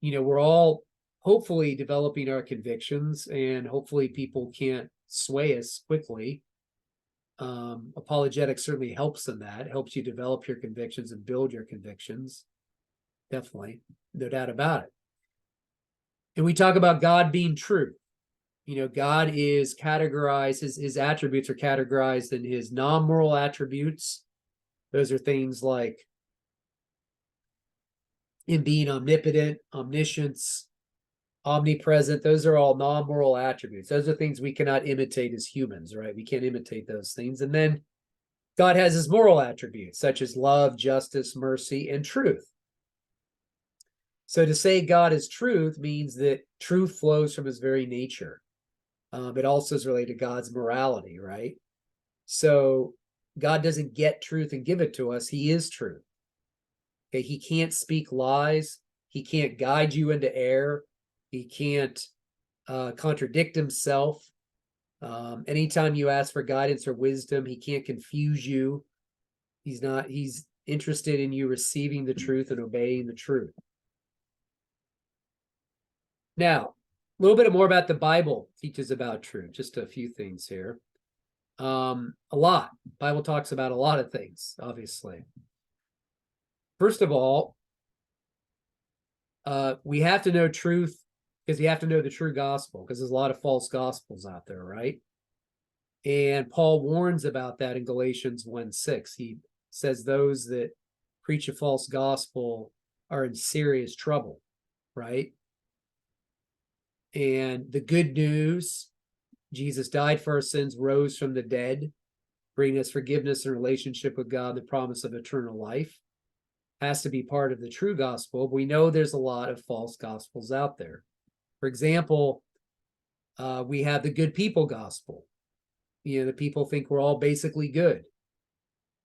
we're all hopefully developing our convictions, and hopefully people can't sway us quickly. Apologetics certainly helps in that. It helps you develop your convictions and build your convictions. Definitely, no doubt about it. And we talk about God being true. God is categorized, his attributes are categorized in his non-moral attributes. Those are things like him being omnipotent, omniscience, omnipresent. Those are all non-moral attributes. Those are things we cannot imitate as humans, right? We can't imitate those things. And then God has his moral attributes, such as love, justice, mercy, and truth. So to say God is truth means that truth flows from his very nature. It also is related to God's morality, right? So God doesn't get truth and give it to us. He is truth. Okay, he can't speak lies. He can't guide you into error. He can't contradict himself. Anytime you ask for guidance or wisdom, he can't confuse you. He's interested in you receiving the truth and obeying the truth. Now, a little bit more about the Bible teaches about truth. Just a few things here. A lot. Bible talks about a lot of things, obviously. First of all, we have to know truth because you have to know the true gospel, because there's a lot of false gospels out there, right? And Paul warns about that in Galatians 1:6. He says those that preach a false gospel are in serious trouble, right? And the good news, Jesus died for our sins, rose from the dead, bringing us forgiveness and relationship with God, the promise of eternal life, has to be part of the true gospel. We know there's a lot of false gospels out there. For example, we have the good people gospel. The people think we're all basically good.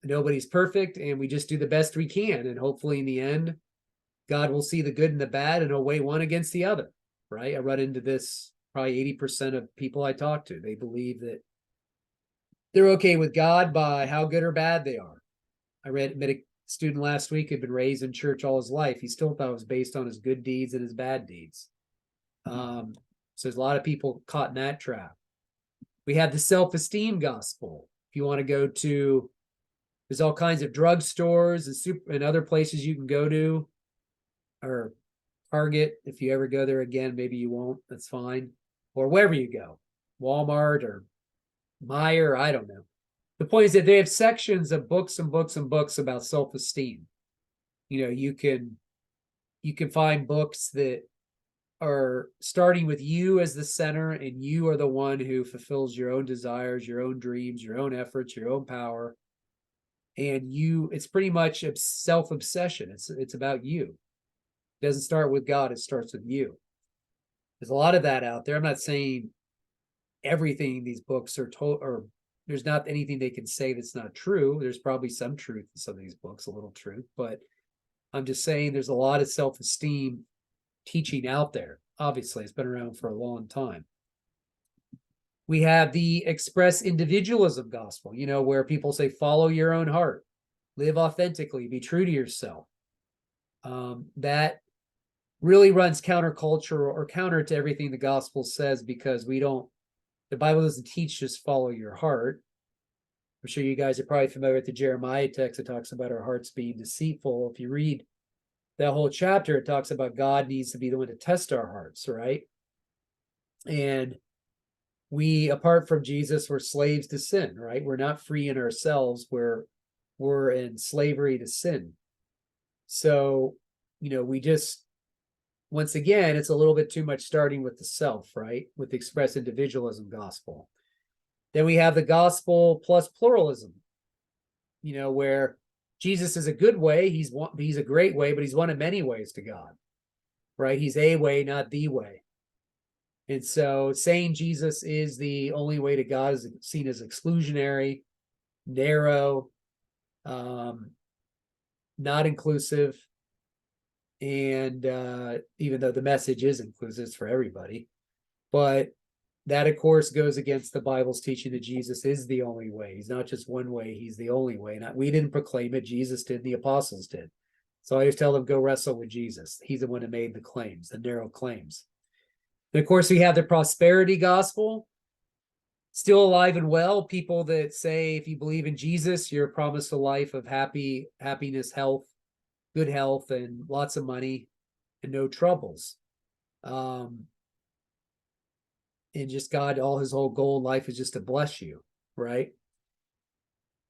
Nobody's perfect, and we just do the best we can. And hopefully in the end, God will see the good and the bad and he'll weigh one against the other, right? I run into this probably 80% of people I talk to. They believe that they're okay with God by how good or bad they are. I met a student last week who'd been raised in church all his life. He still thought it was based on his good deeds and his bad deeds. So there's a lot of people caught in that trap. We have the self-esteem gospel. If you want to go to, there's all kinds of drugstores and other places you can go to, or Target. If you ever go there again, maybe you won't. That's fine. Or wherever you go, Walmart or Meijer, I don't know. The point is that they have sections of books and books and books about self-esteem. You can find books that are starting with you as the center, and you are the one who fulfills your own desires, your own dreams, your own efforts, your own power. And it's pretty much a self-obsession. It's about you. It doesn't start with God, it starts with you. There's a lot of that out there. I'm not saying everything these books are told, or there's not anything they can say that's not true. There's probably some truth in some of these books, a little truth, but I'm just saying there's a lot of self-esteem teaching out there. Obviously, it's been around for a long time. We have the express individualism gospel, where people say, follow your own heart, live authentically, be true to yourself. That really runs counterculture or counter to everything the gospel says, because the Bible doesn't teach just follow your heart. I'm sure you guys are probably familiar with the Jeremiah text that talks about our hearts being deceitful. If you read that whole chapter, it talks about God needs to be the one to test our hearts, right? And we, apart from Jesus, we're slaves to sin, right? We're not free in ourselves. We're in slavery to sin. So, we just, once again, it's a little bit too much starting with the self, right? With the express individualism gospel. Then we have the gospel plus pluralism, where Jesus is a good way. He's a great way, but he's one of many ways to God, right? He's a way, not the way. And so saying Jesus is the only way to God is seen as exclusionary, narrow, not inclusive. And even though the message is inclusive, it's for everybody. But that, of course, goes against the Bible's teaching that Jesus is the only way. He's not just one way, he's the only way. We didn't proclaim it, Jesus did, the apostles did. So I always tell them, go wrestle with Jesus. He's the one who made the claims, the narrow claims. And of course, we have the prosperity gospel, still alive and well. People that say, if you believe in Jesus, you're promised a life of happiness, health, good health, and lots of money and no troubles. And just God, his whole goal in life is just to bless you, right?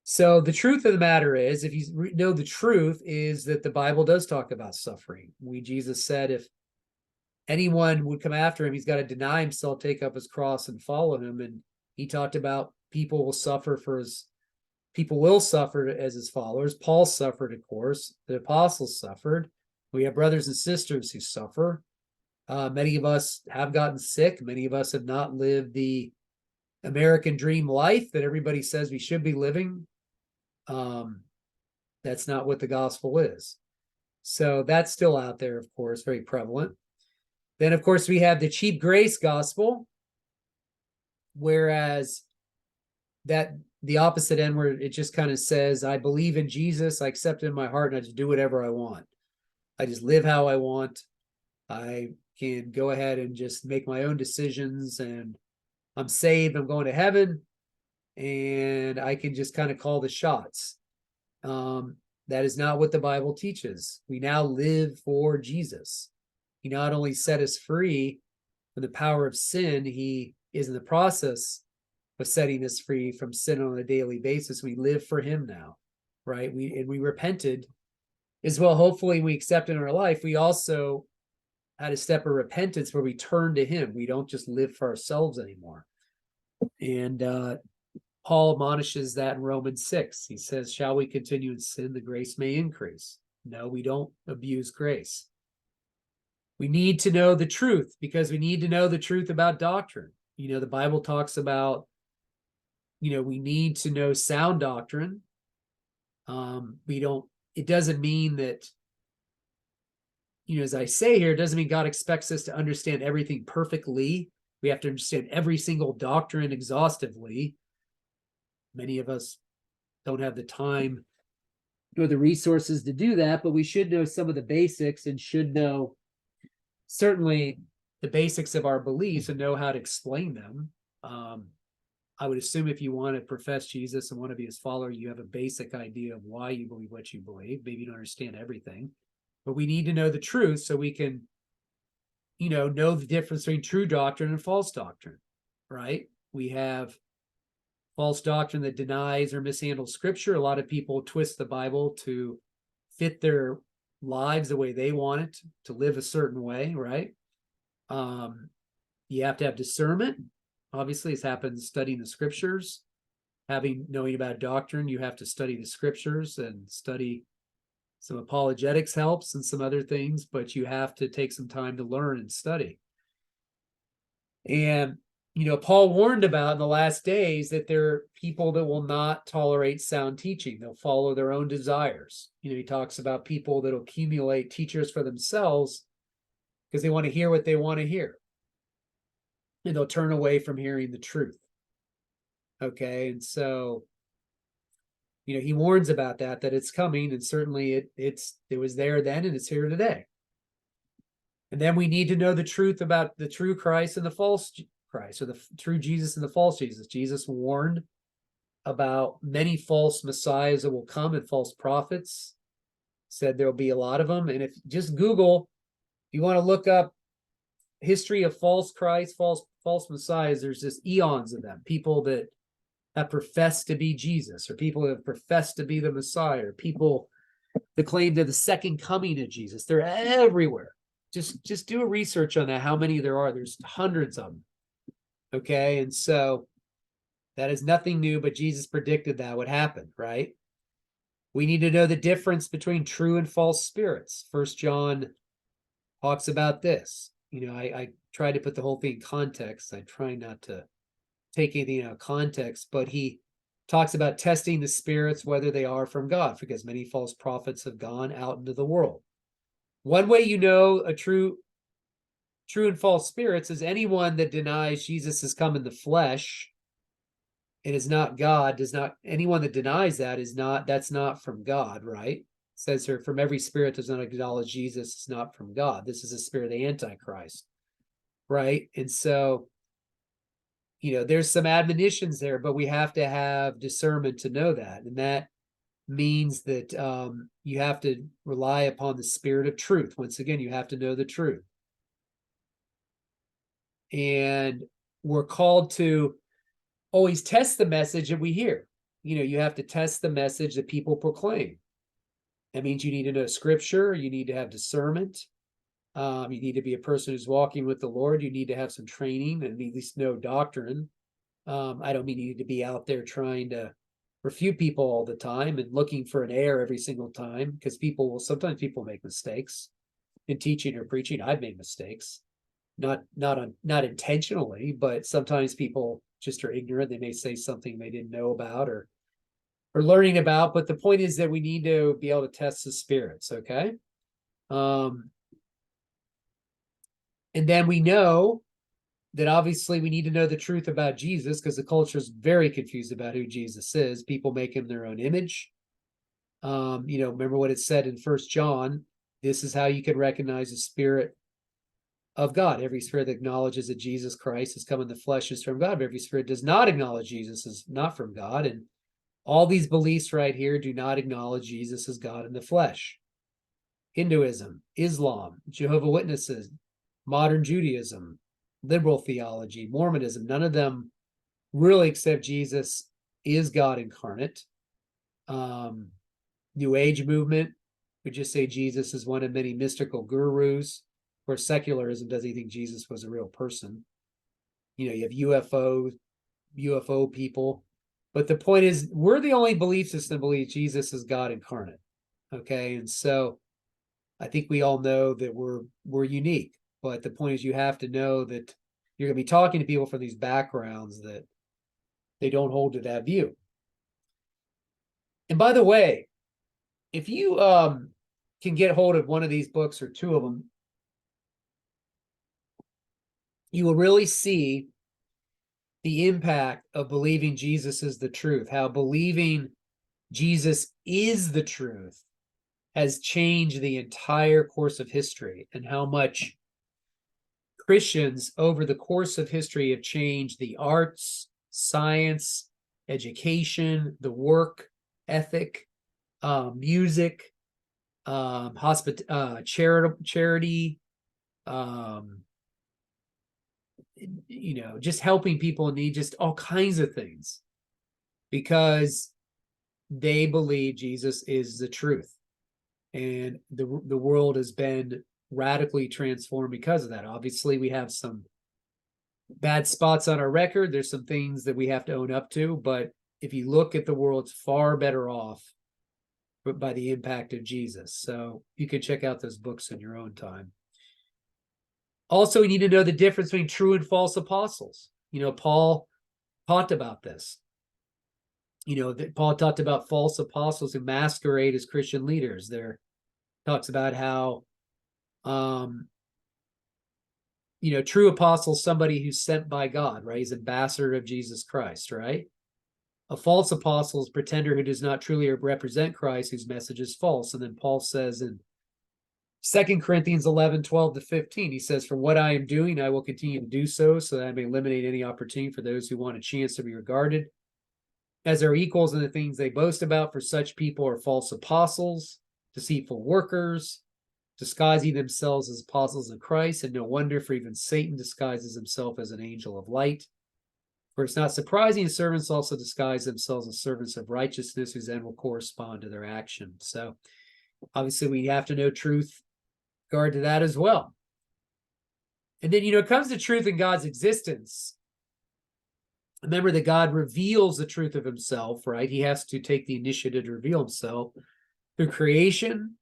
So the truth of the matter is, if you know the truth, is that the Bible does talk about suffering. Jesus said if anyone would come after him, he's got to deny himself, take up his cross, and follow him. And he talked about people will suffer for his people will suffer as his followers. Paul suffered, of course. The apostles suffered. We have brothers and sisters who suffer. Many of us have gotten sick. Many of us have not lived the American dream life that everybody says we should be living. That's not what the gospel is. So that's still out there, of course, very prevalent. Then, of course, we have the cheap grace gospel, whereas that the opposite end, where it just kind of says, I believe in Jesus, I accept it in my heart, and I just do whatever I want. I just live how I want. I can go ahead and just make my own decisions, and I'm saved, I'm going to heaven, and I can just kind of call the shots. That is not what the Bible teaches. We now live for Jesus. He not only set us free from the power of sin, he is in the process of setting us free from sin on a daily basis. We live for him now, right? We repented as well. Hopefully we accepted in our life. We also had a step of repentance where we turn to him. We don't just live for ourselves anymore. And Paul admonishes that in Romans 6. He says, shall we continue in sin, the grace may increase? No, we don't abuse grace. We need to know the truth, because we need to know the truth about doctrine. The Bible talks about, we need to know sound doctrine. It doesn't mean that, as I say here, it doesn't mean God expects us to understand everything perfectly. We have to understand every single doctrine exhaustively. Many of us don't have the time or the resources to do that, but we should know some of the basics, and should know certainly the basics of our beliefs and know how to explain them. I would assume if you want to profess Jesus and want to be his follower, you have a basic idea of why you believe what you believe. Maybe you don't understand everything, but we need to know the truth so we can, know the difference between true doctrine and false doctrine, right? We have false doctrine that denies or mishandles scripture. A lot of people twist the Bible to fit their lives the way they want it, to live a certain way, right? You have to have discernment. Obviously, it's happens studying the scriptures. Knowing about doctrine, you have to study the scriptures and study some apologetics helps and some other things, but you have to take some time to learn and study. And Paul warned about in the last days that there are people that will not tolerate sound teaching. They'll follow their own desires. He talks about people that accumulate teachers for themselves because they want to hear what they want to hear. And they'll turn away from hearing the truth. Okay, and so, he warns about that it's coming, and certainly it was there then, and it's here today. And then we need to know the truth about the true Christ and the false Christ, or the true Jesus and the false Jesus. Jesus warned about many false messiahs that will come, and false prophets. Said there'll be a lot of them. And if just Google, if you want to look up history of false Christ, false messiahs, there's just eons of them. People that have professed to be Jesus, or people that have professed to be the Messiah, or people that claim they're the second coming of Jesus. They're everywhere. Just do a research on that, how many there are. There's hundreds of them. Okay, and so that is nothing new, but Jesus predicted that would happen, right? We need to know the difference between true and false spirits. 1 John talks about this. I try to put the whole thing in context. I try not to take anything out of context, but he talks about testing the spirits, whether they are from God, because many false prophets have gone out into the world. One way a true and false spirits is anyone that denies Jesus has come in the flesh and is not God. Anyone that denies that's not from God, right? It says here, from every spirit does not acknowledge Jesus is not from God. This is the spirit of the Antichrist, right? And so, there's some admonitions there, but we have to have discernment to know that. And that means that you have to rely upon the spirit of truth. Once again, you have to know the truth. And we're called to always test the message that we hear. You have to test the message that people proclaim. That means you need to know scripture. You need to have discernment. You need to be a person who's walking with the Lord. You need to have some training and at least know doctrine. I don't mean you need to be out there trying to refute people all the time and looking for an error every single time, because sometimes people make mistakes in teaching or preaching. I've made mistakes, not intentionally, but sometimes people just are ignorant. They may say something they didn't know about or learning about. But the point is that we need to be able to test the spirits, okay? And then we know that obviously we need to know the truth about Jesus, because the culture is very confused about who Jesus is. People make him their own image. Remember what it said in 1 John, this is how you can recognize the Spirit of God. Every spirit that acknowledges that Jesus Christ has come in the flesh is from God, but every spirit does not acknowledge Jesus is not from God. And all these beliefs right here do not acknowledge Jesus as God in the flesh. Hinduism, Islam, Jehovah's Witnesses, modern Judaism, liberal theology, Mormonism, none of them really accept Jesus is God incarnate. New Age movement would just say Jesus is one of many mystical gurus, where secularism doesn't think Jesus was a real person. You have UFO people. But the point is, we're the only belief system that believes Jesus is God incarnate. Okay. And so I think we all know that we're unique. But the point is, you have to know that you're going to be talking to people from these backgrounds that they don't hold to that view. And by the way, if you can get hold of one of these books or two of them, you will really see the impact of believing Jesus is the truth, how believing Jesus is the truth has changed the entire course of history, and how much Christians over the course of history have changed the arts, science, education, the work ethic, music, charity, just helping people in need, just all kinds of things, because they believe Jesus is the truth. And the world has been radically transformed because of that. Obviously, we have some bad spots on our record. There's some things that we have to own up to. But if you look at the world, it's far better off by the impact of Jesus. So you can check out those books in your own time. Also, we need to know the difference between true and false apostles. Paul talked about this. That Paul talked about false apostles who masquerade as Christian leaders. There talks about how, true apostle is somebody who's sent by God, right? He's ambassador of Jesus Christ, right? A false apostle is a pretender who does not truly represent Christ, whose message is false. And then Paul says in 2 Corinthians 11:12-15, he says, for what I am doing, I will continue to do so that I may eliminate any opportunity for those who want a chance to be regarded as their equals in the things they boast about. For such people are false apostles, deceitful workers, disguising themselves as apostles of Christ. And no wonder, for even Satan disguises himself as an angel of light. For it's not surprising servants also disguise themselves as servants of righteousness, whose end will correspond to their action. So obviously we have to know truth, regard to that as well. And then, it comes to truth in God's existence. Remember that God reveals the truth of himself, right? He has to take the initiative to reveal himself through creation,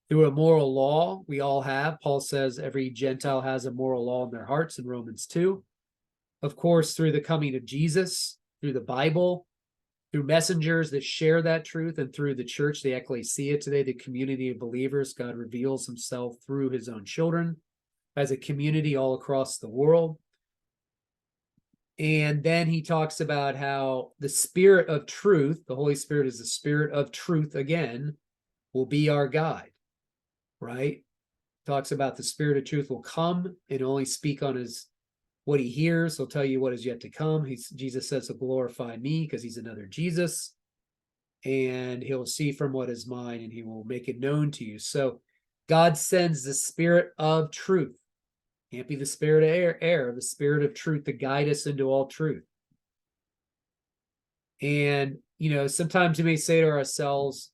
through a moral law we all have. Paul says every Gentile has a moral law in their hearts in Romans 2. Of course, through the coming of Jesus, through the Bible, through messengers that share that truth, and through the church, the ecclesia today, the community of believers. God reveals himself through his own children as a community all across the world. And then he talks about how the Spirit of truth, the Holy Spirit is the Spirit of truth again, will be our guide, right? Talks about the Spirit of truth will come and only speak on what he hears. He'll tell you what is yet to come. Jesus says to glorify me, because he's another Jesus, and he'll see from what is mine and he will make it known to you. So God sends the Spirit of truth. Can't be the spirit of error, the Spirit of truth to guide us into all truth. And, sometimes we may say to ourselves,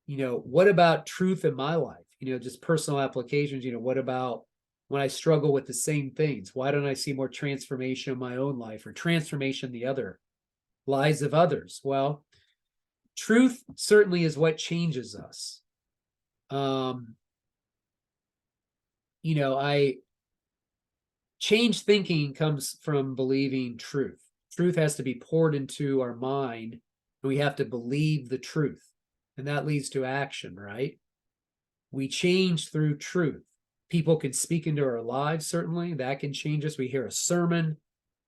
what about truth in my life? Just personal applications. What about when I struggle with the same things? Why don't I see more transformation in my own life, or transformation in the other lives of others? Well, truth certainly is what changes us. Change thinking comes from believing truth. Truth has to be poured into our mind, and we have to believe the truth. And that leads to action, right? We change through truth. People can speak into our lives, certainly. That can change us. We hear a sermon,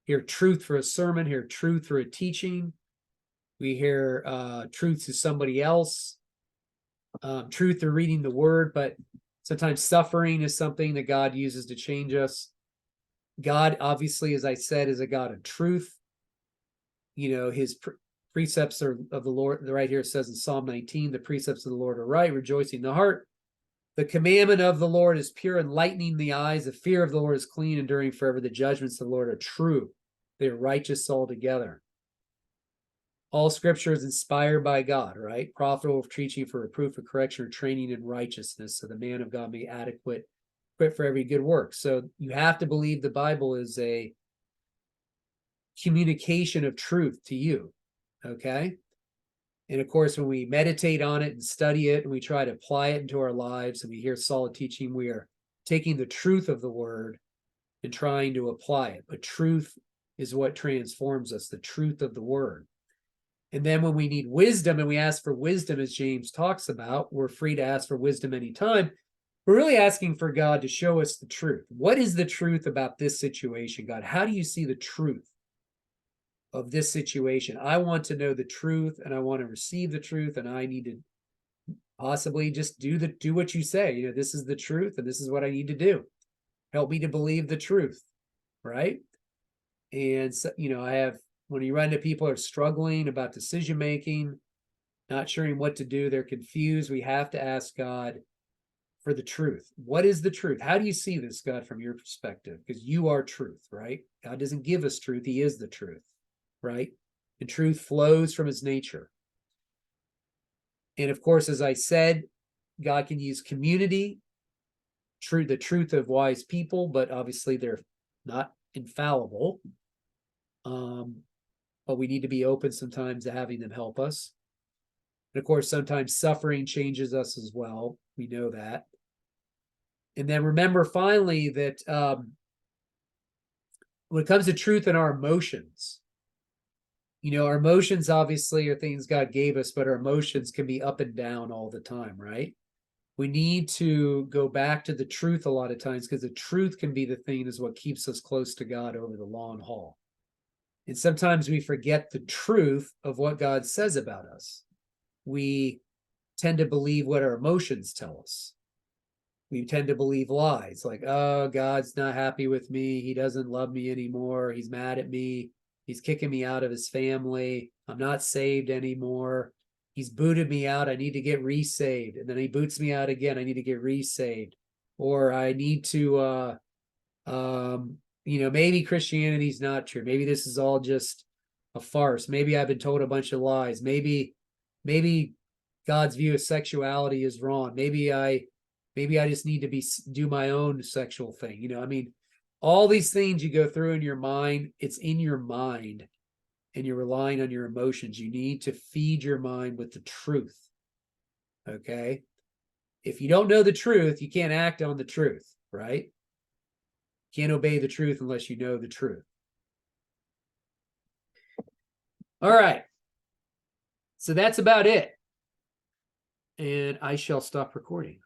hear truth for a sermon, hear truth for a teaching. We hear truth to somebody else, truth through reading the word, but sometimes suffering is something that God uses to change us. God, obviously, as I said, is a God of truth. His precepts are of the Lord. Right here it says in Psalm 19, the precepts of the Lord are right, rejoicing the heart. The commandment of the Lord is pure, enlightening the eyes. The fear of the Lord is clean, enduring forever. The judgments of the Lord are true. They are righteous altogether. All scripture is inspired by God, right? Profitable for teaching, for reproof, for correction, or training in righteousness, so the man of God may be adequate, fit for every good work. So you have to believe the Bible is a communication of truth to you, okay? And of course, when we meditate on it and study it and we try to apply it into our lives and we hear solid teaching, we are taking the truth of the word and trying to apply it. But truth is what transforms us, the truth of the word. And then when we need wisdom and we ask for wisdom, as James talks about, we're free to ask for wisdom anytime. We're really asking for God to show us the truth. What is the truth about this situation, God? How do you see the truth of this situation? I want to know the truth, and I want to receive the truth, and I need to possibly just do what you say. This is the truth, and this is what I need to do. Help me to believe the truth, right? And so, when you run into people who are struggling about decision making, not sure what to do, they're confused, we have to ask God for the truth. What is the truth? How do you see this, God, from your perspective? Because you are truth, right? God doesn't give us truth. He is the truth, right? The truth flows from his nature. And of course, as I said, God can use community, the truth of wise people, but obviously they're not infallible. But we need to be open sometimes to having them help us. And of course, sometimes suffering changes us as well. We know that. And then remember finally that when it comes to truth and our emotions, our emotions obviously are things God gave us, but our emotions can be up and down all the time, right? We need to go back to the truth a lot of times, because the truth can be the thing is what keeps us close to God over the long haul. And sometimes we forget the truth of what God says about us. We tend to believe what our emotions tell us. We tend to believe lies like, oh, God's not happy with me. He doesn't love me anymore. He's mad at me. He's kicking me out of his family. I'm not saved anymore. He's booted me out. I need to get resaved. And then he boots me out again. I need to get resaved. Or I need to, maybe Christianity's not true. Maybe this is all just a farce. Maybe I've been told a bunch of lies. Maybe God's view of sexuality is wrong. Maybe I just need to do my own sexual thing. All these things you go through in your mind, it's in your mind, and you're relying on your emotions. You need to feed your mind with the truth. Okay? If you don't know the truth, you can't act on the truth, right? You can't obey the truth unless you know the truth. All right. So that's about it. And I shall stop recording.